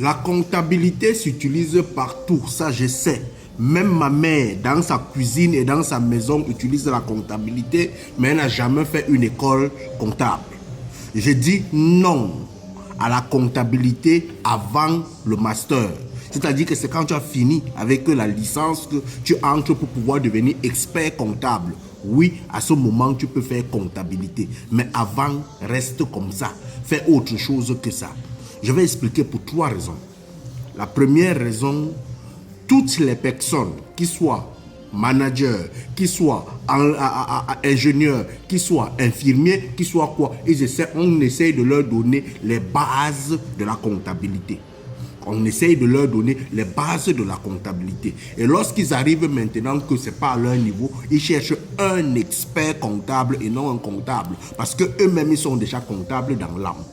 La comptabilité s'utilise partout, ça je sais. Même ma mère, dans sa cuisine et dans sa maison, utilise la comptabilité, mais elle n'a jamais fait une école comptable. Je dis non à la comptabilité avant le master. C'est-à-dire que c'est quand tu as fini avec la licence que tu entres pour pouvoir devenir expert comptable. Oui, à ce moment, tu peux faire comptabilité. Mais avant, reste comme ça. Fais autre chose que ça. Je vais expliquer pour 3 raisons. La première raison, toutes les personnes qui soient managers, qui soient ingénieurs, qui soient infirmiers, qui soient quoi, on essaye de leur donner les bases de la comptabilité. On essaye de leur donner les bases de la comptabilité. Et lorsqu'ils arrivent maintenant que ce n'est pas à leur niveau, ils cherchent un expert comptable et non un comptable. Parce qu'eux-mêmes, ils sont déjà comptables dans l'âme.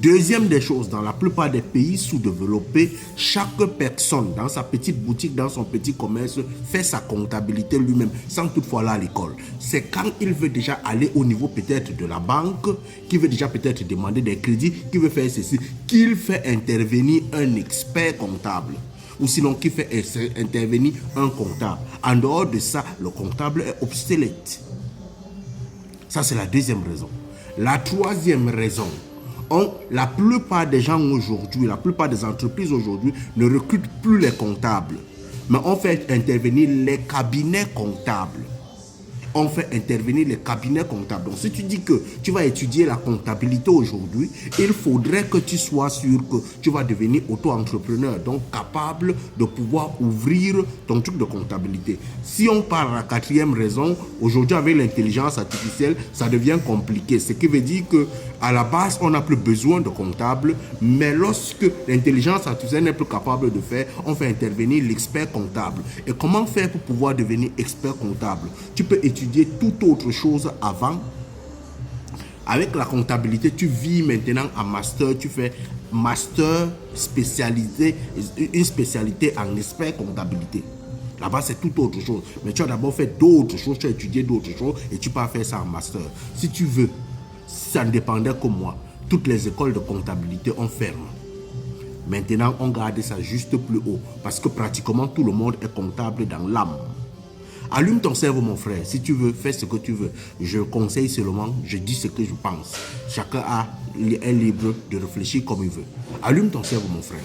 Deuxième des choses, dans la plupart des pays sous-développés, chaque personne dans sa petite boutique, dans son petit commerce, fait sa comptabilité lui-même, sans toutefois aller à l'école. C'est quand il veut déjà aller au niveau peut-être de la banque, qu'il veut déjà peut-être demander des crédits, qu'il veut faire ceci, qu'il fait intervenir un expert comptable. Ou sinon qu'il fait intervenir un comptable. En dehors de ça, le comptable est obsolète. Ça, c'est la deuxième raison. La troisième raison, la plupart des gens aujourd'hui, la plupart des entreprises aujourd'hui ne recrutent plus les comptables, mais on fait intervenir les cabinets comptables. On fait intervenir les cabinets comptables. Donc, si tu dis que tu vas étudier la comptabilité aujourd'hui, il faudrait que tu sois sûr que tu vas devenir auto-entrepreneur, donc capable de pouvoir ouvrir ton truc de comptabilité. Si on parle à la quatrième raison, aujourd'hui avec l'intelligence artificielle, ça devient compliqué. Ce qui veut dire que à la base, on n'a plus besoin de comptable, mais lorsque l'intelligence artificielle n'est plus capable de faire, on fait intervenir l'expert comptable. Et comment faire pour pouvoir devenir expert comptable? Tu peux étudier toute autre chose avant. Avec la comptabilité, tu vis maintenant en master, tu fais master spécialisé, une spécialité en expert comptabilité. Là-bas, c'est tout autre chose. Mais tu as d'abord fait d'autres choses, tu as étudié d'autres choses et tu peux faire ça en master. Si tu veux, si ça ne dépendait que moi, toutes les écoles de comptabilité ont fermé. Maintenant, on garde ça juste plus haut parce que pratiquement tout le monde est comptable dans l'âme. Allume ton cerveau, mon frère. Si tu veux, fais ce que tu veux. Je conseille seulement, je dis ce que je pense. Chacun est libre de réfléchir comme il veut. Allume ton cerveau, mon frère.